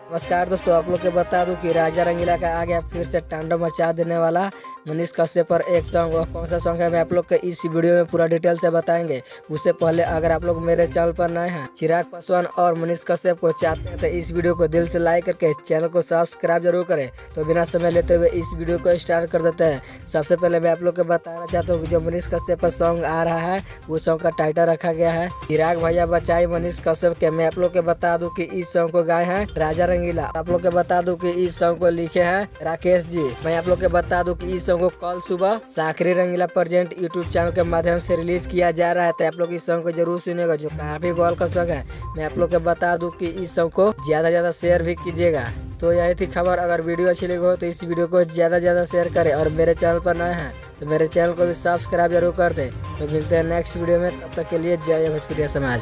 नमस्कार दोस्तों, आप लोग के बता दूं कि राजा रंगीला का आ गया फिर से तांडव मचा देने वाला मनीष कश्यप पर एक सॉन्ग। वह कौन सा सॉन्ग है मैं आप लोग के इस वीडियो में पूरा डिटेल से बताएंगे। उससे पहले अगर आप लोग मेरे चैनल पर नए हैं, चिराग पासवान और मनीष कश्यप को चाहते हैं तो इस वीडियो को दिल से लाइक करके चैनल को सब्सक्राइब जरूर करें। तो बिना समय लेते हुए इस वीडियो को स्टार्ट कर देते हैं। सबसे पहले मैं आप लोग को बताना चाहता हूँ कि जो मनीष कश्यप पर सॉन्ग आ रहा है वो सॉन्ग का टाइटल रखा गया है चिराग भैया बचाई मनीष कश्यप के। मैं आप लोग के बता दूं कि इस सॉन्ग को गाए हैं राजा रंगीला। आप लोग के बता दूं कि इस सॉन्ग को लिखे हैं राकेश जी। मैं आप लोग के बता दूं कि इस सॉन्ग को कल सुबह साखरी रंगीला प्रेजेंट यूट्यूब चैनल के माध्यम से रिलीज किया जा रहा है। तो आप लोग इस सॉन्ग को जरूर सुनेगा, जो काफी बॉल का सॉन्ग है। मैं आप लोग के बता दूं कि इस सॉन्ग को ज्यादा शेयर भी कीजिएगा। तो यही थी खबर। अगर वीडियो अच्छी लगी हो तो इस वीडियो को ज्यादा शेयर करें और मेरे चैनल पर नए हैं तो मेरे चैनल को भी सब्सक्राइब जरूर कर दें। तो मिलते हैं नेक्स्ट वीडियो में, तब तक के लिए जय भोजपुरिया समाज।